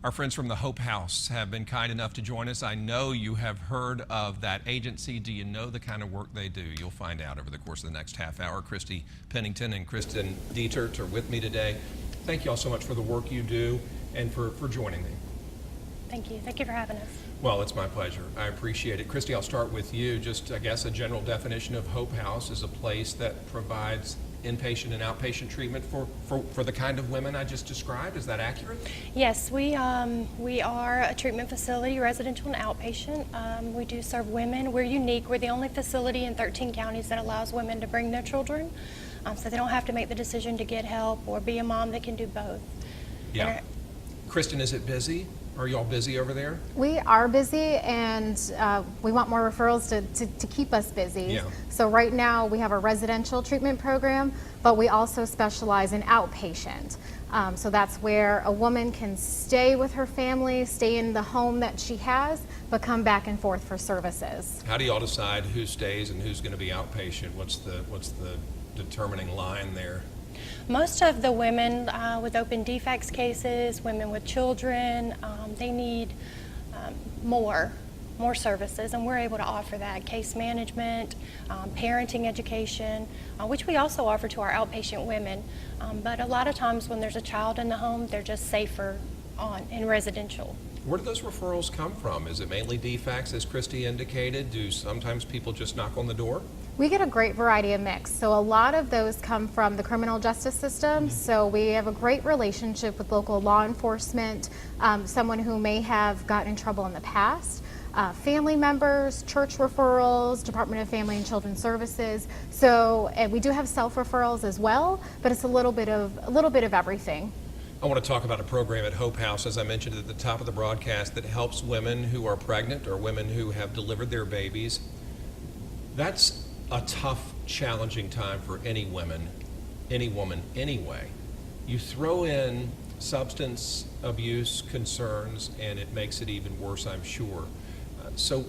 Our friends from the Hope House have been kind enough to join us. I know you have heard of that agency. Do you know the kind of work they do? You'll find out over the course of the next half hour. Christy Pennington and Kristen Dietert are with me today. Thank you all so much for the work you do and for joining me. Thank you. Thank you for having us. Well, it's my pleasure. I appreciate it. Christy, I'll start with you. Just, I guess, a general definition of Hope House is a place that provides inpatient and outpatient treatment for the kind of women I just described. Is that accurate? Yes, we are a treatment facility, residential and outpatient. We do serve women. We're unique. We're the only facility in 13 counties that allows women to bring their children, so they don't have to make the decision to get help or be a mom. They can do both. Yeah. Kristen, is it busy? Are you all busy over there? We are busy, and we want more referrals to keep us busy. Yeah. So right now we have a residential treatment program, but we also specialize in outpatient. So that's where a woman can stay with her family, stay in the home that she has, but come back and forth for services. How do you all decide who stays and who's going to be outpatient? What's the determining line there? Most of the women with open defects cases, women with children, they need more services, and we're able to offer that. Case management, parenting education, which we also offer to our outpatient women. But a lot of times when there's a child in the home, they're just safer in residential. Where do those referrals come from? Is it mainly defects, as Christy indicated? Do sometimes people just knock on the door? We get a great variety of mix. So a lot of those come from the criminal justice system. So we have a great relationship with local law enforcement, someone who may have gotten in trouble in the past, family members, church referrals, Department of Family and Children's Services. So and we do have self-referrals as well, but it's a little bit of everything. I want to talk about a program at Hope House, as I mentioned at the top of the broadcast, that helps women who are pregnant or women who have delivered their babies. That's a tough, challenging time for any woman anyway. You throw in substance abuse concerns and it makes it even worse, I'm sure. So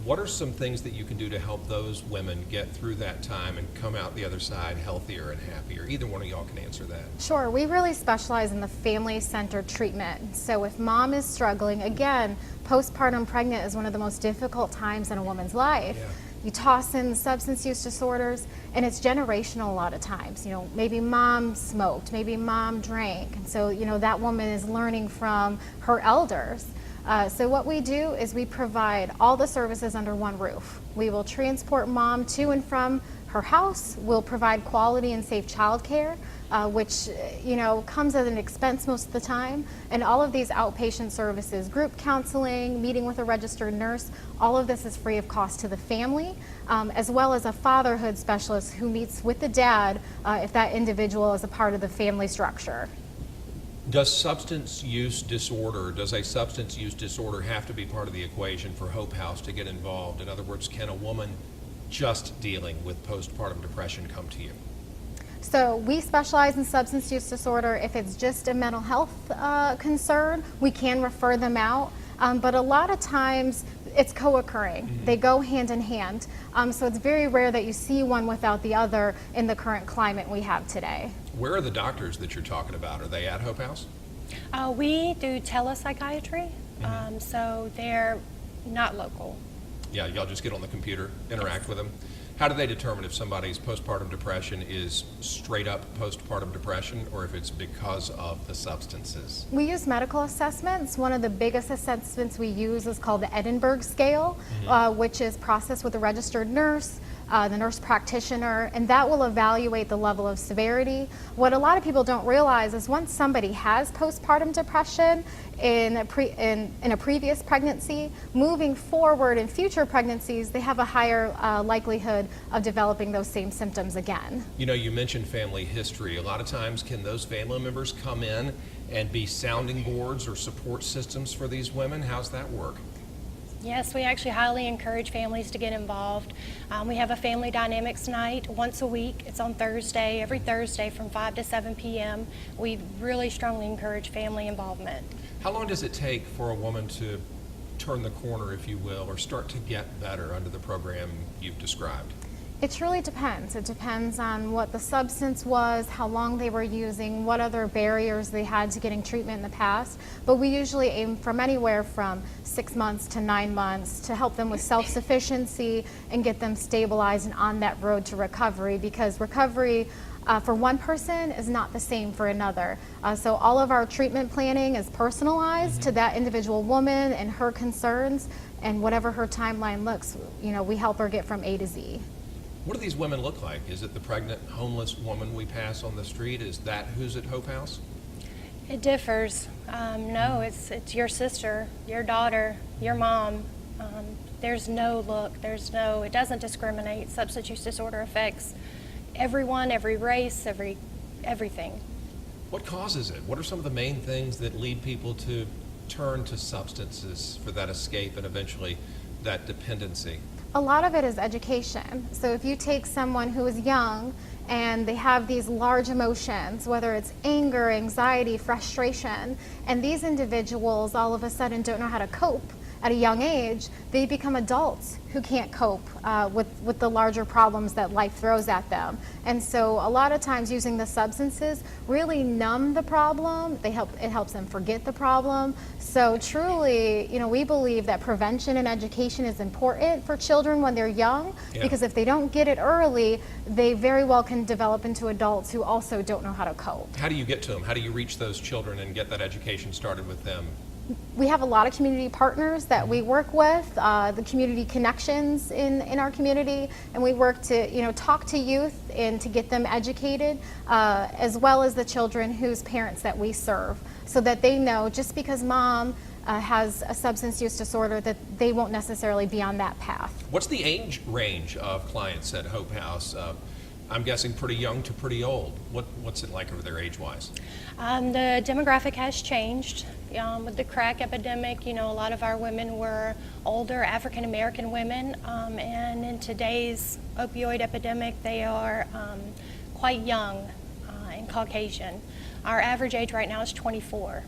what are some things that you can do to help those women get through that time and come out the other side healthier and happier? Either one of y'all can answer that. Sure, we really specialize in the family-centered treatment. So if mom is struggling, again, postpartum pregnant is one of the most difficult times in a woman's life. Yeah. You toss in substance use disorders, and it's generational a lot of times. You know, maybe mom smoked, maybe mom drank, and so, you know, that woman is learning from her elders. So what we do is we provide all the services under one roof. We will transport mom to and from her house. We'll provide quality and safe childcare, which, you know, comes at an expense most of the time. And all of these outpatient services, group counseling, meeting with a registered nurse, all of this is free of cost to the family, as well as a fatherhood specialist who meets with the dad if that individual is a part of the family structure. Does a substance use disorder have to be part of the equation for Hope House to get involved? In other words, can a woman just dealing with postpartum depression come to you? So we specialize in substance use disorder. If it's just a mental health concern, we can refer them out. But a lot of times it's co-occurring. Mm-hmm. They go hand in hand. So it's very rare that you see one without the other in the current climate we have today. Where are the doctors that you're talking about? Are they at Hope House? We do telepsychiatry, Mm-hmm. so they're not local. Yeah, y'all just get on the computer, interact with them. How do they determine if somebody's postpartum depression is straight up postpartum depression or if it's because of the substances? We use medical assessments. One of the biggest assessments we use is called the Edinburgh Scale, which is processed with a registered nurse, the nurse practitioner, and that will evaluate the level of severity. What a lot of people don't realize is once somebody has postpartum depression in a previous pregnancy, moving forward in future pregnancies, they have a higher likelihood of developing those same symptoms again. You know, you mentioned family history. A lot of times, can those family members come in and be sounding boards or support systems for these women? How's that work? Yes, we actually highly encourage families to get involved. We have a family dynamics night once a week. It's on Thursday, every Thursday from 5 to 7 p.m. We really strongly encourage family involvement. How long does it take for a woman to turn the corner, if you will, or start to get better under the program you've described? It truly depends. It depends on what the substance was, how long they were using, what other barriers they had to getting treatment in the past. But we usually aim from anywhere from 6 months to 9 months to help them with self-sufficiency and get them stabilized and on that road to recovery, because recovery for one person is not the same for another. So all of our treatment planning is personalized to that individual woman and her concerns, and whatever her timeline looks, we help her get from A to Z. What do these women look like? Is it the pregnant, homeless woman we pass on the street? Is that who's at Hope House? It differs. No, it's your sister, your daughter, your mom. There's no look. It doesn't discriminate. Substance use disorder affects everyone, every race, everything. What causes it? What are some of the main things that lead people to turn to substances for that escape and eventually that dependency? A lot of it is education. So if you take someone who is young and they have these large emotions, whether it's anger, anxiety, frustration, and these individuals all of a sudden don't know how to cope at a young age, they become adults who can't cope with the larger problems that life throws at them. And so a lot of times using the substances really numb the problem. It helps them forget the problem. So truly, we believe that prevention and education is important for children when they're young, because if they don't get it early, they very well can develop into adults who also don't know how to cope. How do you get to them? How do you reach those children and get that education started with them? We have a lot of community partners that we work with, the community connections in our community, and we work to talk to youth and to get them educated, as well as the children whose parents that we serve, so that they know just because mom has a substance use disorder that they won't necessarily be on that path. What's the age range of clients at Hope House? I'm guessing pretty young to pretty old. What's it like over there age-wise? The demographic has changed. With the crack epidemic, a lot of our women were older African-American women, and in today's opioid epidemic, they are quite young and Caucasian. Our average age right now is 24.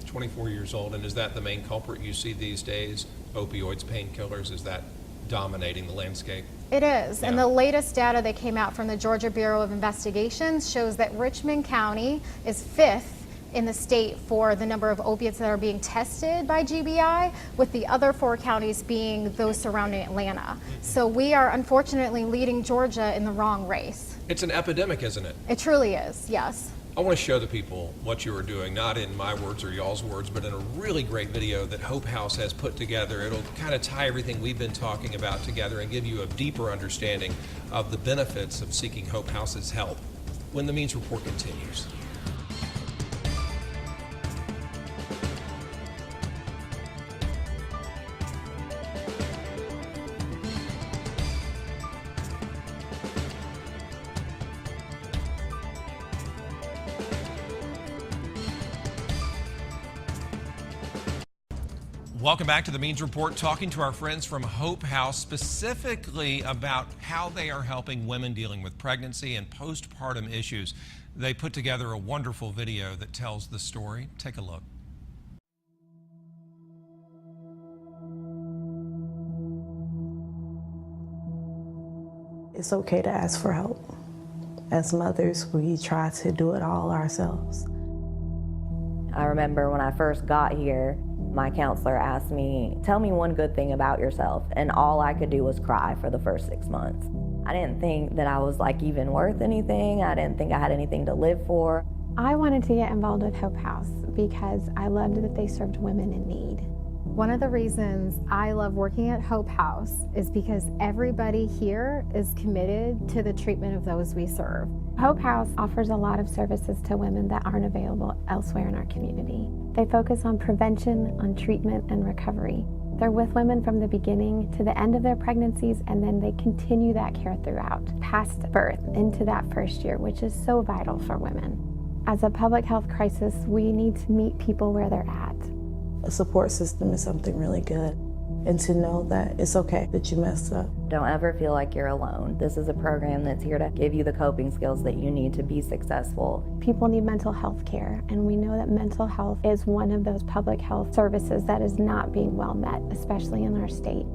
24 years old, and is that the main culprit you see these days? Opioids, painkillers, is that dominating the landscape? It is, Yeah. and the latest data that came out from the Georgia Bureau of Investigations shows that Richmond County is 5th in the state for the number of opiates that are being tested by GBI, with the other 4 counties being those surrounding Atlanta. So we are unfortunately leading Georgia in the wrong race. It's an epidemic, isn't it? It truly is, yes. I want to show the people what you are doing, not in my words or y'all's words, but in a really great video that Hope House has put together. It'll kind of tie everything we've been talking about together and give you a deeper understanding of the benefits of seeking Hope House's help when the Means Report continues. Welcome back to the Means Report, talking to our friends from Hope House specifically about how they are helping women dealing with pregnancy and postpartum issues. They put together a wonderful video that tells the story. Take a look. It's okay to ask for help. As mothers, we try to do it all ourselves. I remember when I first got here, my counselor asked me, tell me one good thing about yourself, and all I could do was cry for the first 6 months. I didn't think that I was even worth anything. I didn't think I had anything to live for. I wanted to get involved with Hope House because I loved that they served women in need. One of the reasons I love working at Hope House is because everybody here is committed to the treatment of those we serve. Hope House offers a lot of services to women that aren't available elsewhere in our community. They focus on prevention, on treatment, and recovery. They're with women from the beginning to the end of their pregnancies, and then they continue that care throughout, past birth into that first year, which is so vital for women. As a public health crisis, we need to meet people where they're at. A support system is something really good. And to know that it's okay that you messed up. Don't ever feel like you're alone. This is a program that's here to give you the coping skills that you need to be successful. People need mental health care, and we know that mental health is one of those public health services that is not being well met, especially in our state.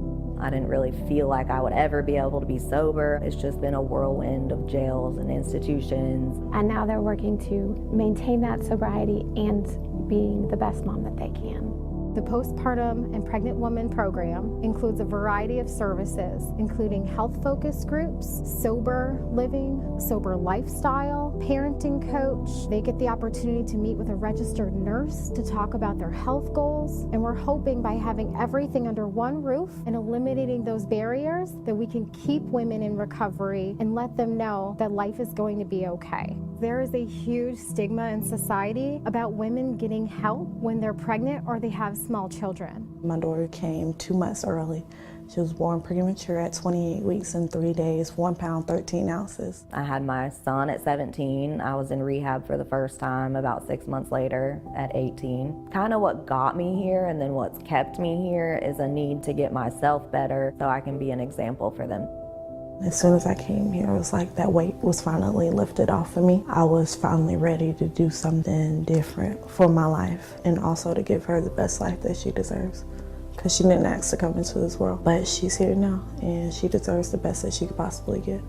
I didn't really feel like I would ever be able to be sober. It's just been a whirlwind of jails and institutions. And now they're working to maintain that sobriety and being the best mom that they can. The postpartum and pregnant woman program includes a variety of services, including health-focused groups, sober living, sober lifestyle, parenting coach. They get the opportunity to meet with a registered nurse to talk about their health goals. And we're hoping by having everything under one roof and eliminating those barriers that we can keep women in recovery and let them know that life is going to be okay. There is a huge stigma in society about women getting help when they're pregnant or they have small children. My daughter came 2 months early. She was born premature at 28 weeks and 3 days, 1 pound, 13 ounces. I had my son at 17. I was in rehab for the first time about 6 months later at 18. Kind of what got me here and then what's kept me here is a need to get myself better so I can be an example for them. As soon as I came here, it was like that weight was finally lifted off of me. I was finally ready to do something different for my life and also to give her the best life that she deserves. Because she didn't ask to come into this world, but she's here now and she deserves the best that she could possibly get.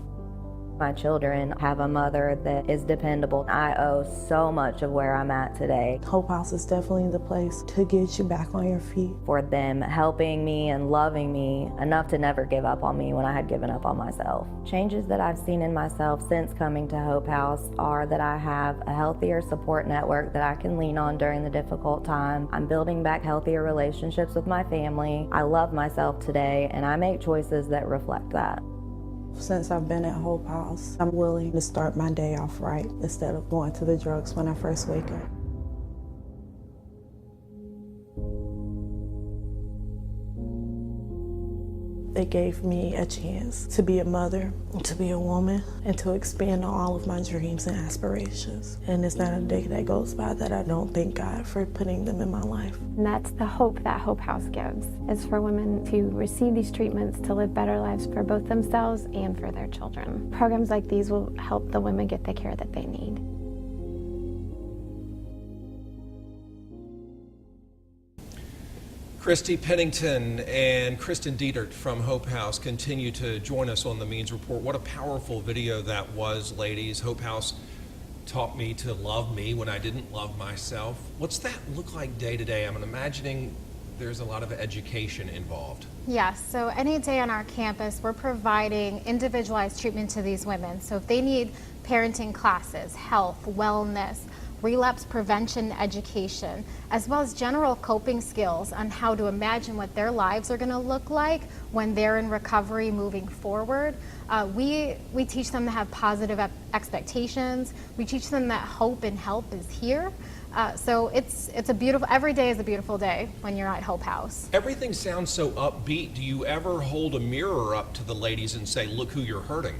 My children have a mother that is dependable. I owe so much of where I'm at today. Hope House is definitely the place to get you back on your feet. For them helping me and loving me enough to never give up on me when I had given up on myself. Changes that I've seen in myself since coming to Hope House are that I have a healthier support network that I can lean on during the difficult time. I'm building back healthier relationships with my family. I love myself today and I make choices that reflect that. Since I've been at Hope House, I'm willing to start my day off right instead of going to the drugs when I first wake up. It gave me a chance to be a mother, to be a woman, and to expand on all of my dreams and aspirations. And it's not a day that goes by that I don't thank God for putting them in my life. And that's the hope that Hope House gives, is for women to receive these treatments to live better lives for both themselves and for their children. Programs like these will help the women get the care that they need. Christy Pennington and Kristen Dietert from Hope House continue to join us on the Means Report. What a powerful video that was, ladies. Hope House taught me to love me when I didn't love myself. What's that look like day to day? I'm imagining there's a lot of education involved. Yes, so any day on our campus, we're providing individualized treatment to these women. So if they need parenting classes, health, wellness, relapse prevention education, as well as general coping skills on how to imagine what their lives are going to look like when they're in recovery moving forward. We teach them to have positive expectations. We teach them that hope and help is here. So it's a beautiful, every day is a beautiful day when you're at Hope House. Everything sounds so upbeat. Do you ever hold a mirror up to the ladies and say, look who you're hurting?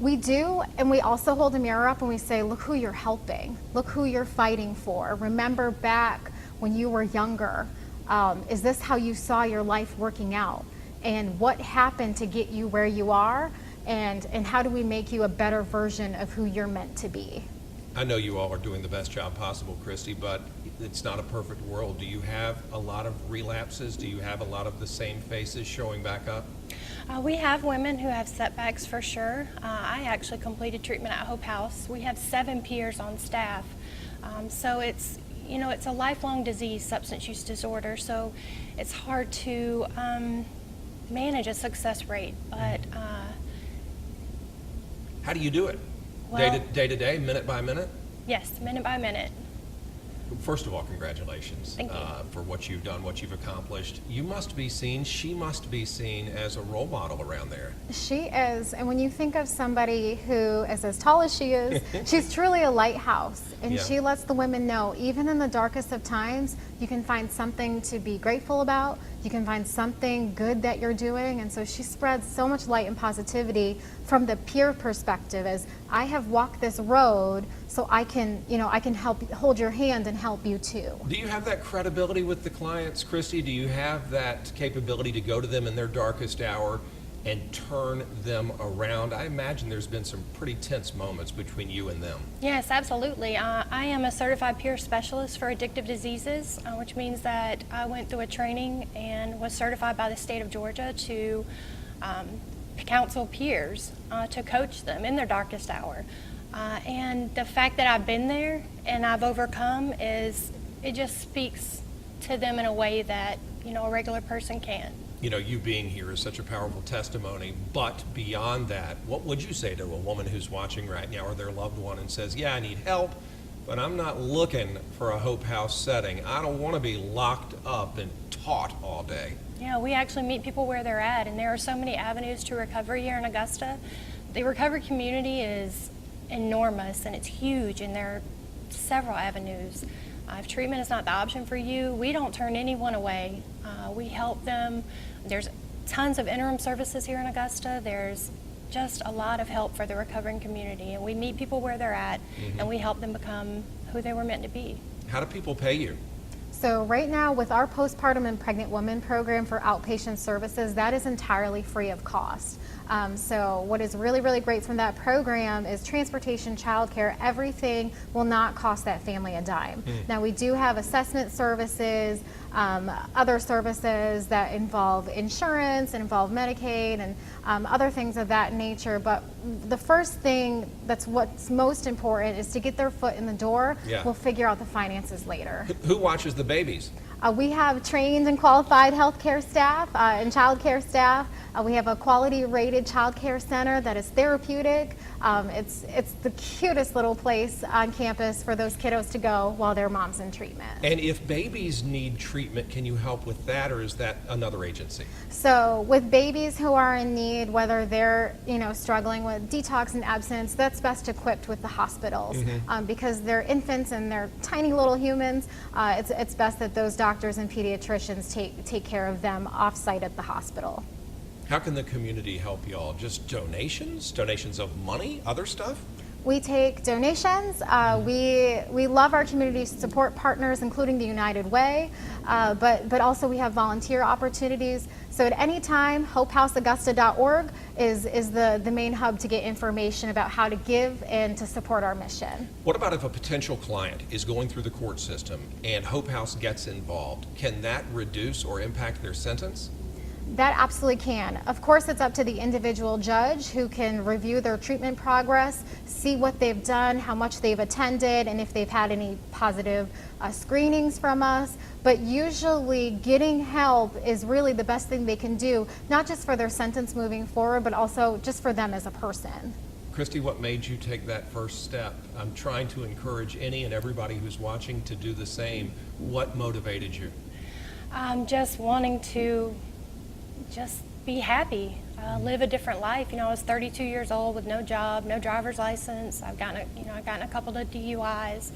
We do, and we also hold a mirror up and we say, look who you're helping, look who you're fighting for. Remember back when you were younger, is this how you saw your life working out? And what happened to get you where you are? And how do we make you a better version of who you're meant to be? I know you all are doing the best job possible, Christy, but it's not a perfect world. Do you have a lot of relapses? Do you have a lot of the same faces showing back up? We have women who have setbacks for sure. I actually completed treatment at Hope House. We have 7 peers on staff. So it's a lifelong disease, substance use disorder, so it's hard to manage a success rate, but how do you do it? Well, day to day, minute by minute? yes, minute by minute. First of all, congratulations Thank you. For what you've done, what you've accomplished. You must be seen, she must be seen as a role model around there. She is, and when you think of somebody who is as tall as she is, she's truly a lighthouse, and Yeah. she lets the women know, even in the darkest of times, you can find something to be grateful about, you can find something good that you're doing, and so she spreads so much light and positivity from the peer perspective as, I have walked this road, so I can help hold your hand and help you too. Do you have that credibility with the clients, Christy? Do you have that capability to go to them in their darkest hour and turn them around? I imagine there's been some pretty tense moments between you and them. Yes, absolutely. I am a certified peer specialist for addictive diseases, which means that I went through a training and was certified by the state of Georgia to counsel peers, to coach them in their darkest hour. And the fact that I've been there and I've overcome it just speaks to them in a way that, a regular person can't. You being here is such a powerful testimony, but beyond that, what would you say to a woman who's watching right now or their loved one and says, yeah, I need help, but I'm not looking for a Hope House setting. I don't want to be locked up and taught all day. Yeah, we actually meet people where they're at, and there are so many avenues to recovery here in Augusta. The recovery community is enormous and it's huge, and there are several avenues. If treatment is not the option for you, we don't turn anyone away. We help them. There's tons of interim services here in Augusta. There's just a lot of help for the recovering community, and we meet people where they're at, and we help them become who they were meant to be. How do people pay you? So right now with our postpartum and pregnant women program for outpatient services, that is entirely free of cost. So what is really, really great from that program is transportation, childcare, everything will not cost that family a dime. Now we do have assessment services, other services that involve insurance and involve Medicaid and other things of that nature. But the first thing what's most important is to get their foot in the door. Yeah. We'll figure out the finances later. Who watches the babies? We have trained and qualified healthcare staff and child care staff. We have a quality rated child care center that is therapeutic. It's the cutest little place on campus for those kiddos to go while their mom's in treatment. And if babies need treatment, can you help with that, or is that another agency? So with babies who are in need, whether they're struggling with detox and abstinence, that's best equipped with the hospitals because they're infants and they're tiny little humans. It's best that those doctors and pediatricians take care of them off-site at the hospital. How can the community help y'all? Just donations? Donations of money? Other stuff? We take donations. We love our community support partners, including the United Way, but also we have volunteer opportunities. So at any time, hopehouseaugusta.org is the main hub to get information about how to give and to support our mission. What about if a potential client is going through the court system and Hope House gets involved? Can that reduce or impact their sentence? That absolutely can. Of course, it's up to the individual judge who can review their treatment progress, see what they've done, how much they've attended, and if they've had any positive screenings from us. But usually getting help is really the best thing they can do, not just for their sentence moving forward, but also just for them as a person. Christy, what made you take that first step? I'm trying to encourage any and everybody who's watching to do the same. What motivated you? Just wanting to be happy, live a different life. I was 32 years old with no job, no driver's license. I've gotten a couple of DUIs,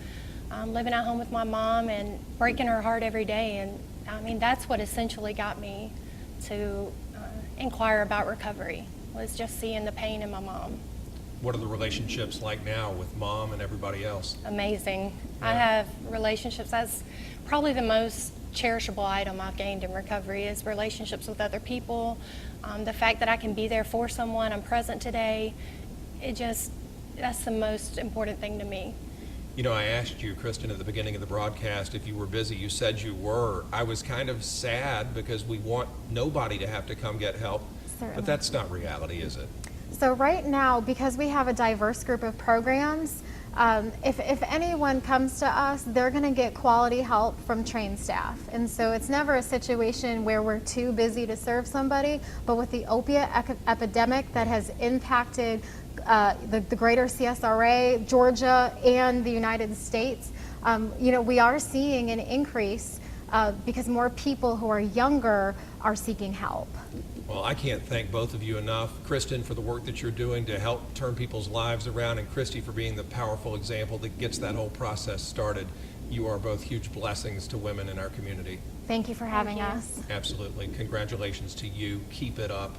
living at home with my mom and breaking her heart every day. And that's what essentially got me to inquire about recovery, was just seeing the pain in my mom. What are the relationships like now with mom and everybody else? Amazing. Yeah. I have relationships. That's probably the most cherishable item I've gained in recovery is relationships with other people. The fact that I can be there for someone, I'm present today, that's the most important thing to me. I asked you, Kristen, at the beginning of the broadcast if you were busy. You said you were. I was kind of sad because we want nobody to have to come get help. Certainly. But that's not reality, is it? So right now, because we have a diverse group of programs, if anyone comes to us, they're going to get quality help from trained staff. And so it's never a situation where we're too busy to serve somebody, but with the opiate epidemic that has impacted the greater CSRA, Georgia, and the United States, we are seeing an increase because more people who are younger are seeking help. Well, I can't thank both of you enough. Kristen, for the work that you're doing to help turn people's lives around, and Christy for being the powerful example that gets that whole process started. You are both huge blessings to women in our community. Thank you for having us. Absolutely. Congratulations to you. Keep it up.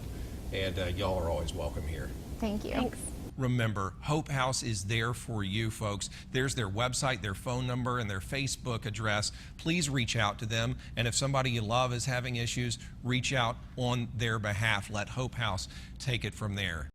And y'all are always welcome here. Thank you. Thanks. remember, Hope House is there for you, folks. There's their website, their phone number, and their Facebook address. Please reach out to them. And if somebody you love is having issues, reach out on their behalf. Let Hope House take it from there.